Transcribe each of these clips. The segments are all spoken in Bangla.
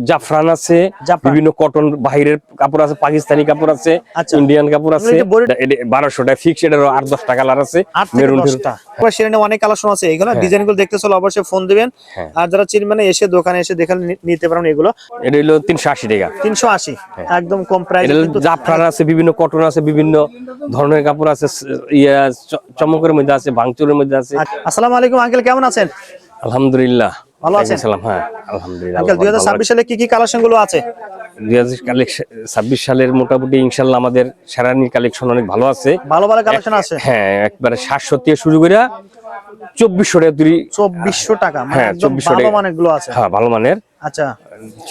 জাফরান আছে, বিভিন্ন কটন বাহিরের কাপড় আছে, পাকিস্তানি কাপড় আছে, ইন্ডিয়ান কাপড় আছে। 1200 টাকা ফিক্স, এটার 8-10টা কালার আছে, মেরুন অনেক কালেকশন আছে। এগুলো ডিজাইন গুলো দেখতে চলো অবশ্যই ফোন দিবেন। আর যারা চিনবেন এসে দোকানে এসে দেখে নিতে পারেন। এগুলো এটা হলো 380 টাকা। 380 একদম কম প্রাইস। জাফরান আছে, বিভিন্ন কটন আছে, বিভিন্ন ধরনের কাপড় আছে, চমকের মধ্যে আছে, ভাঙচুরের মধ্যে আছে। আসসালামু আলাইকুম আঙ্কেল, কেমন আছেন? আলহামদুলিল্লাহ ভালো আছেন? হ্যাঁ আলহামদুলিল্লাহ। আঙ্কেল 2026 সালে কি কি কালেকশন গুলো আছে? 2026 সালের মোটামুটি ইনশাআল্লাহ আমাদের শেরানির কালেকশন অনেক ভালো আছে। ভালো কালেকশন আছে। হ্যাঁ, একবারে 700 থেকে শুরু করে 2400 টাকা। 2400 টাকা মানে একদম ভালো মানের গুলো আছে। হ্যাঁ, ভালো মানের। আচ্ছা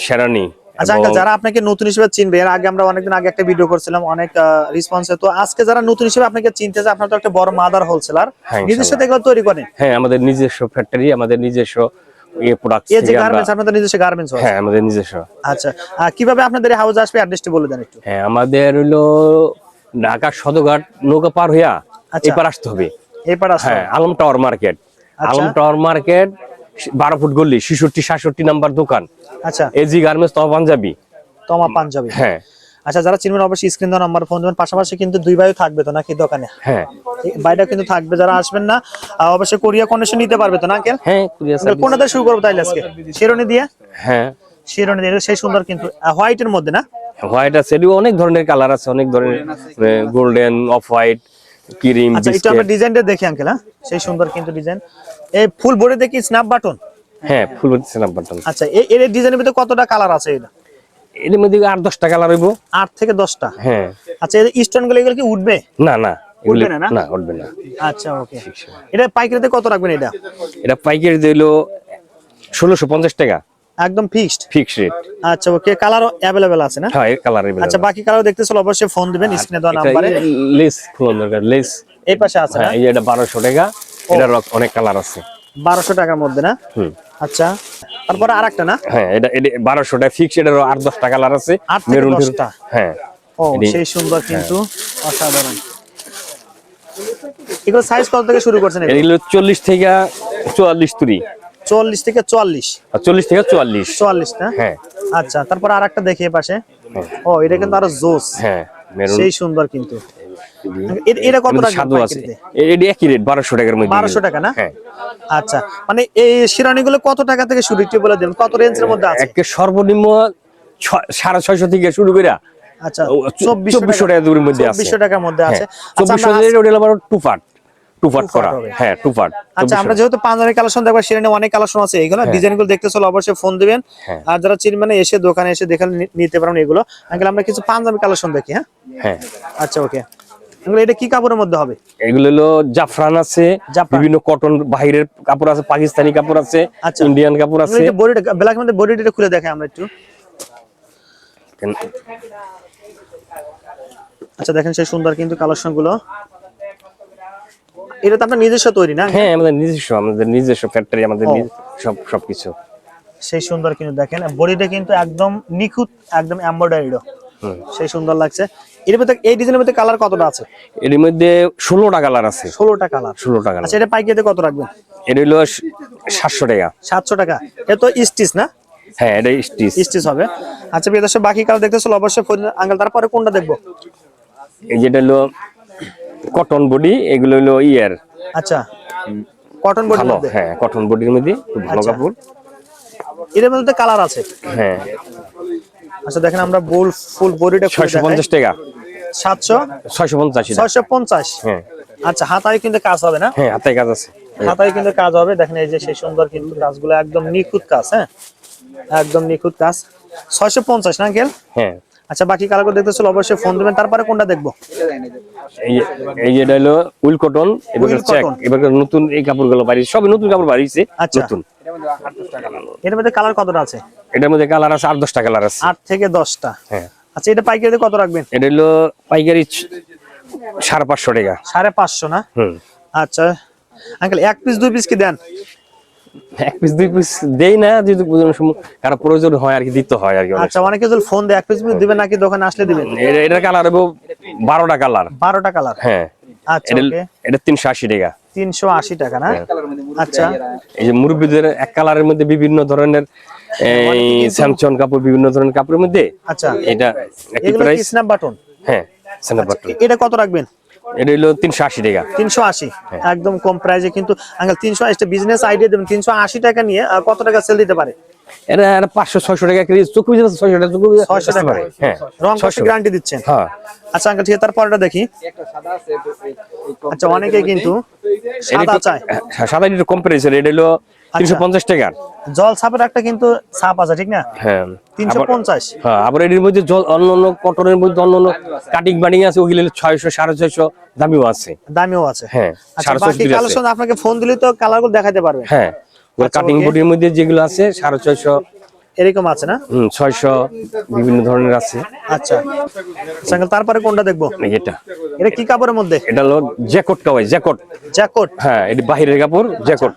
শেরানি। আচ্ছা আঙ্কেল, যারা আপনাকে নতুন হিসেবে চিনবে, এর আগে আমরা অনেকদিন আগে একটা ভিডিও করছিলাম, অনেক রেসপন্স। তো আজকে যারা নতুন হিসেবে আপনাকে চিনতে চায়, আপনার তো একটা বড় মাদার হোলসেলার, নিজস্ব থেকে তৈরি করেন? হ্যাঁ, আমাদের নিজস্ব ফ্যাক্টরি, আমাদের নিজস্ব প্রোডাক্টস। এই যে গার্মেন্টস, আপনাদের নিজস্ব গার্মেন্টস আছে? হ্যাঁ, আমাদের নিজস্ব। আচ্ছা, কিভাবে আপনাদের এই হাউসে আসবে, অ্যাড্রেসটি বলে দেন একটু। হ্যাঁ, আমাদের হলো ঢাকা সদরঘাট নৌকা পার হইয়া এপার আসতে হবে। এপার আসতে? হ্যাঁ, Alam tower market. Alam tower market 12 foot গলি, 66-67 নাম্বার দোকান। আচ্ছা, এজি গার্মেন্টস তমা পাঞ্জাবি। হ্যাঁ। আচ্ছা, যারা চিনবেন অবশ্যই স্ক্রিন দেওয়া নাম্বার ফোন দেবেন। পাশাপাশি কিন্তু দুই ভাইও থাকবে তো নাকি দোকানে? হ্যাঁ, বাইরে কিন্তু থাকবে। যারা আসবেন না অবশ্যই কোরিয়া কন্ডিশন নিতে পারবে তো না আঙ্কেল? হ্যাঁ, কোরিয়া সার্ভিস। কোনটা দিয়ে শুরু করব তাইলে আজকে? শিরোনি দিয়ে? হ্যাঁ, শিরোনি দিয়ে। সেই সুন্দর কিন্তু হোয়াইট এর মধ্যে না? হোয়াইট আছে, অনেক ধরনের কালার আছে, অনেক ধরনের গোল্ডেন, অফ হোয়াইট, ক্রিম। আচ্ছা, একটু আমরা ডিজাইনটা দেখি আঙ্কেল। হ্যাঁ, সেই সুন্দর কিন্তু ডিজাইন। এই ফুল বডি দেখি স্ন্যাপ বাটন। হ্যাঁ, ফুল বডি স্ন্যাপ বাটন। আচ্ছা, এর ডিজাইনের ভিতরে কতটা কালার আছে? এটা এর মধ্যে 8-10টা কালার হইব। 8 থেকে 10টা? হ্যাঁ। আচ্ছা, এই স্টোন গুলো এগুলো কি উঠবে? না না, উঠবে না? না, উঠবে না। আচ্ছা, ওকে। এটা পাইকারিতে কত রাখবেন? এটা পাইকারি দিলো 1650 টাকা একদম ফিক্সড রেট। আচ্ছা, ওকে। কালার अवेलेबल আছে না? হ্যাঁ, এই কালার अवेलेबल। আচ্ছা, বাকি কালার দেখতে চলো অবশ্যই ফোন দিবেন স্ক্রিনে দেওয়া নম্বরে। লেস খুলন দরকার, লেস এই পাশে আছে না? এই এটা 1200 টাকা। এটার অনেক কালার আছে। 1200 টাকার মধ্যে না? আচ্ছা, তারপরে আরেকটা না? হ্যাঁ, এটা 1200 টাকা ফিক্স। এটার 8-10টা কালার আছে, মেরুন 10টা। হ্যাঁ। ও, সেই সুন্দর কিন্তু অসাধারণ। এগুলো সাইজ কত থেকে শুরু করছেন? এগুলো 40 থেকে 44 তুরি। 40 থেকে 44? 40 থেকে 44। 44 না? হ্যাঁ। আচ্ছা, তারপর আরেকটা দেখি এই পাশে। ও, এটা কিন্তু আরো জোস। হ্যাঁ, মেরুন। সেই সুন্দর কিন্তু। এটা কত টাকা? সাদু আছে, এটা একই রেট 1200 টাকার মধ্যে। 1200 টাকা না? হ্যাঁ। আচ্টা, মানে এই শিরানি গুলো কত টাকা থেকে শুরু, একটু বলে দেন, কত রেঞ্জের মধ্যে আছে? একে সর্বনিম্ন 650 থেকে শুরু করে। আচ্ছা, 2400 টাকা দূরের মধ্যে আছে। 2400 টাকার মধ্যে আছে। 2400 এর ওটা আবার টু পার্ট করা। হ্যাঁ, টু পার্ট। আচ্ছা, আমরা যেহেতু পাঞ্জাবি কালেকশন দেখব, শিরানি অনেক কালেকশন আছে। এগুলো ডিজাইন গুলো দেখতে চলো অবশ্যই ফোন দিবেন। আর যারা চিনবেন এসে দোকানে এসে দেখে নিতে পারেন। এগুলো আঙ্কেল আমরা কিছু পাঞ্জাবি কালেকশন দেখি। হ্যাঁ হ্যাঁ। আচ্ছা, ওকে। এটা কি কাপড়ের মধ্যে হবে? এগুলো হলো জাফরান আছে, বিভিন্ন কটন বাহিরের কাপড় আছে, পাকিস্তানি কাপড় আছে, ইন্ডিয়ান কাপড় আছে। বডিটা ব্ল্যাক মধ্যে, বডিটা খুলে দেখাই আমরা একটু। আচ্ছা, দেখেন সেই সুন্দর কিন্তু কালেকশন গুলো। এটা তো আপনার নিজস্ব তৈরি না? হ্যাঁ, আমাদের নিজস্ব ফ্যাক্টরি, আমাদের সবকিছু। সেই সুন্দর কিন্তু দেখেন বডিটা কিন্তু একদম নিখুঁত, একদম এমব্রয়ডারিড। সেই সুন্দর লাগছে। এর ভিতরে এই ডিজাইনের ভিতরে কালার কতটা আছে? এর মধ্যে 16টা কালার আছে। 16টা কালার? 16টা কালার। আচ্ছা, এটা পাইকারিতে কত রাখবেন? এটা হলো 700 টাকা। 700 টাকা। এটা তো স্টিচ না? হ্যাঁ, এটা স্টিচ হবে। আচ্ছা, প্রিয় দর্শক, বাকি কালার দেখতে চলো অবশ্যই ফোন আঙ্কেল। তারপরে কোনটা দেখবো? এই যেটা হলো কটন বডি, এগুলো হলো ইয়ার। আচ্ছা, কটন বডির মধ্যে? হ্যাঁ, কটন বডির মধ্যে খুব ভালো কাপড়। এর মধ্যে কালার আছে? হ্যাঁ। আচ্ছা, দেখেন আমরা ফুল বডিটা 650 টাকা। 650? হ্যাঁ। আচ্ছা, হাতায় কিন্তু কাজ হবে না? হ্যাঁ, হাতায় কাজ আছে। হাতায় কিন্তু কাজ হবে। দেখেন এই যে সেই সুন্দর কিন্তু কাজগুলো একদম নিখুঁত কাজ। হ্যাঁ, একদম নিখুঁত কাজ। 650 না আঙ্কেল? হ্যাঁ। আচ্ছা, বাকি কালারগুলো দেখতে চলো অবশ্যই ফোন দিবেন। তারপরে কোনটা দেখবো? এই যেটা হলো উল কটন। এবার নতুন এই কাপড়গুলো বাড়িছে, সবই নতুন কাপড় বাড়িছে। নতুন। এর মধ্যে কালার কতটা আছে? এটার মধ্যে কালার আছে 8-10টা কালার আছে। 8 থেকে 10টা? হ্যাঁ। আচ্ছা, এটা পাইকারিতে কত রাখবেন? এটা হলো পাইকারি 550 টাকা। 550 না? আচ্ছা আঙ্কেল, 1 পিস 2 পিস কি দেন? 1 পিস 2 পিস দেই না, যদি কারো প্রয়োজন হয় আর কি দিতে হয় আর কি। আচ্ছা, অনেকে যদি ফোন দেয় 1 পিস দিবেন নাকি দোকানে আসলে দিবেন? এটার কালার হবে 12টা কালার। 12টা কালার? হ্যাঁ। আচ্ছা, ওকে। এটা 380 টাকা। 380 টাকা না? আচ্ছা, এই যে মুরব্বিদের এক কালারের মধ্যে বিভিন্ন ধরনের এই স্যামসং কাপড়, বিভিন্ন ধরনের কাপড়ের মধ্যে। আচ্ছা, এটা এগুলো কি স্ন্যাপ বাটন? হ্যাঁ, স্ন্যাপ বাটন। এটা কত রাখবেন? এটা হলো 380 টাকা। 380, একদম কম প্রাইসে। কিন্তু আঙ্কেল 380 বিজনেস আইডিয়া দেবেন, 380 টাকা নিয়ে কত টাকা সেল দিতে পারে? এটা 500-600 টাকা কেজি, চুকুবি 600 টাকা, চুকুবি 600 টাকা। হ্যাঁ, রং কষে গ্যারান্টি দিচ্ছেন? হ্যাঁ। আচ্ছা আঙ্কেল, ঠিক আছে, তারপরটা দেখি। আচ্ছা, অনেকে কিন্তু সাদা চায়। সাদা একটু কম প্রাইসের, এটা হলো 350 টাকা। জল ছাপের একটা কিন্তু ছাপ আছে, ঠিক না? হ্যাঁ, 350। হ্যাঁ, আবার এর মধ্যে জল অন্য কটনের মধ্যে অন্য কাটিং বানিং আছে, ওগুলো 600 650 দামিও আছে। দামিও আছে, হ্যাঁ। আচ্ছা, বাকি কালেকশন আপনাকে ফোন দিলে তো কালারগুলো দেখাতে পারবে। হ্যাঁ, ওর কাটিং বডির মধ্যে যেগুলো আছে 650 এরকম আছে না? 600 বিভিন্ন ধরনের আছে। আচ্ছা আঙ্কেল, তারপরে কোনটা দেখবো? এটা কি কাপড়ের মধ্যে? এটা হলো জ্যাকট কাওয়াই, জ্যাকট। জ্যাকট? হ্যাঁ, এটা বাহিরের কাপড়, জ্যাকট।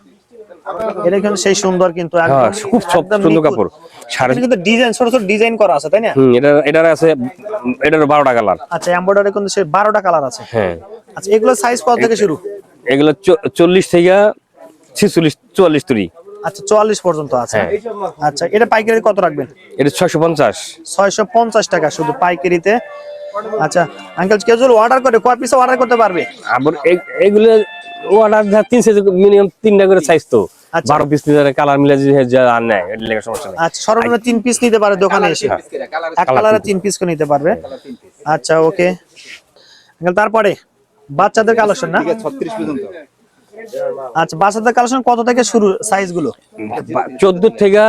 এটা কিন্তু সেই সুন্দর, কিন্তু একদম খুব সুন্দর কাপড়। কিন্তু ডিজাইন, ছোট ছোট ডিজাইন করা আছে, তাই না? এটার আছে, এটার 12টা কালার। আচ্ছা, এমব্রয়ডারি কিন্তু সেই 12টা কালার আছে। হ্যাঁ। আচ্ছা, এগুলো সাইজ কত থেকে শুরু? এগুলো 40 থেকে 46 44 তুরি। আচ্ছা, 44 পর্যন্ত আছে। আচ্ছা, এটা পাইকারি কত রাখবেন? এটা 650। 650 টাকা শুধু পাইকারিতে। আচ্ছা আঙ্কেল, কেউ যদি অর্ডার করে কয় পিস অর্ডার করতে পারবে? আবার এগুলো অর্ডার 3 সাইজ, মিনিমাম 3টা করে সাইজ, তো 12 পিস নিতে কালার মিলে যা আর নাই, এটা লেগে সমস্যা নাই। আচ্ছা, সর্বনিম্ন 3 পিস নিতে পারে দোকানে এসে, এক কালারে 3 পিস করে নিতে পারবে। আচ্ছা, ওকে আঙ্কেল, তারপরে বাচ্চাদের কালেকশন না? 36 পর্যন্ত। আচ্ছা, বাচ্চাদের কালেকশন কত থেকে শুরু সাইজ গুলো? 14 থেকে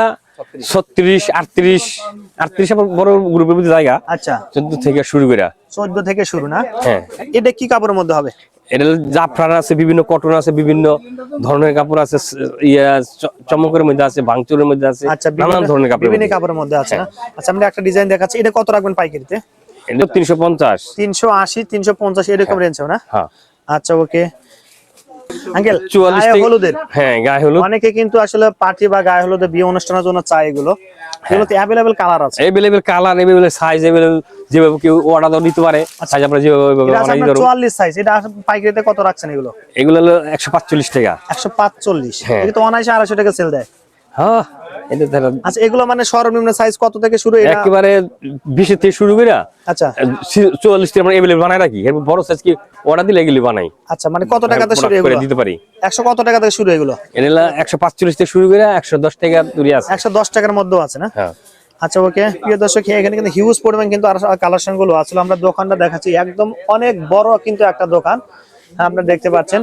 36 38 38 আবার বড় গ্রুপের মধ্যে জায়গা। আচ্ছা, 14 থেকে শুরু করে। 14 থেকে শুরু না? হ্যাঁ। এটা কি কাপড়ের মধ্যে হবে? এটা জাফরান আছে, বিভিন্ন কটন আছে, বিভিন্ন ধরনের কাপড় আছে, চমকের মধ্যে আছে, ভাঙচুরের মধ্যে আছে। আচ্ছা, নানান ধরনের কাপড়, বিভিন্ন কাপড়ের মধ্যে আছে না? আচ্ছা, আমরা একটা ডিজাইন দেখাচ্ছি, এটা কত রাখবেন পাইকারিতে? এটা 350 380 350 এরকম রেঞ্জ না? হ্যাঁ। আচ্ছা, ওকে আঙ্কেল, 44 গায়ে হলুদের। হ্যাঁ, গায়ে হলুদ। অনেকে কিন্তু আসলে পার্টি বা গায়ে হলুদে বিয়ে অনুষ্ঠানের জন্য চায় এগুলো। এগুলোতে अवेलेबल কালার আছে, available colour, available size, available যেভাবে কেউ অর্ডার দিতে পারে, সাইজ আমরা যেভাবে বানাই দেব। 44 সাইজ। এটা পাইকারিতে কত রাখছেন এগুলো? এগুলো হলো 145 টাকা। 145। হ্যাঁ। এটা তো অনায়াসে 250 টাকা সেল দেয়। হ্যাঁ, এটা ধরো। আচ্ছা, এগুলো মানে সর্বনিম্ন সাইজ কত থেকে শুরু? এটা একেবারে 20 থেকে শুরু করে। আচ্ছা, 44 থেকে আমরা अवेलेबल বানাই রাখি, এর বড় সাইজ কি অর্ডার দিলে এগুলি বানাই। আচ্ছা, মানে কত টাকা থেকে শুরু এগুলো? দিতে পারি। 100 কত টাকা থেকে শুরু এগুলো? এটা 145 থেকে শুরু করে 110 টাকা দূরে আছে। 110 টাকার মধ্যেও আছে না? হ্যাঁ। আচ্ছা, ওকে প্রিয় দর্শক, এখানে কিন্তু হিউজ পরিমাণ কিন্তু আর কালেকশন গুলো আছে। আমরা দোকানটা দেখাচ্ছি, একদম অনেক বড় কিন্তু একটা দোকান আপনারা দেখতে পাচ্ছেন।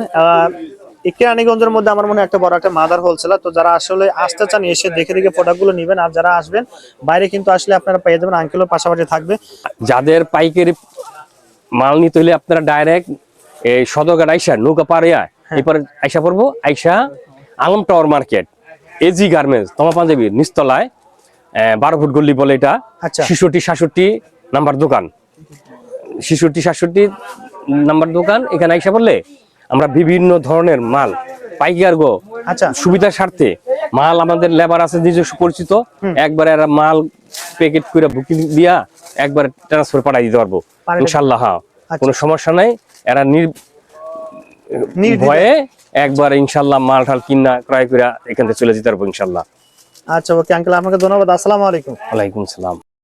কেরানীগঞ্জের মধ্যে আমার মনে হয় একটা বড় একটা মাদার হোলসেলার। তো যারা আসলে আসতে চান এসে দেখে দেখে প্রোডাক্ট গুলো নেবেন, আর যারা আসবেন বাইরে কিন্তু আসলে আপনারা পেয়ে যাবেন, আঙ্কেলের পাশাপাশি থাকবে। যাদের পাইকারি মাল নিতে হলে আপনারা ডাইরেক্ট এই সদরঘাট আইসা নৌকা পাড়িয়া এরপর আইসা পড়বো, আইসা Alam tower market, AG garments, তোমা পাঞ্জাবির নিচতলায় 12 ফুট গল্লি বলে এটা। আচ্ছা। 66-67 নাম্বার দোকান, 66-67 নাম্বার দোকান। এখানে আইসা পড়লে আমরা বিভিন্ন ধরনের মাল পাইকার গো, আচ্ছা, সুবিধার স্বার্থে মাল, আমাদের লেবার আছে নিজস্ব পরিচিত, একবারে এরা মাল প্যাকেট করে বুকিং দিয়া একবার ট্রান্সফার পাঠাই দিতে পারবো ইনশাআল্লাহ। হ্যাঁ, কোনো সমস্যা নাই। এরা ভয়ে একবার ইনশাআল্লাহ মাল ঠাল কিনা ক্রয় করে এখান থেকে চলে যেতে পারবো ইনশাআল্লাহ। আচ্ছা, ওকে আঙ্কেল, আপনাকে ধন্যবাদ। আসসালামু আলাইকুম। ওয়ালাইকুম সালাম।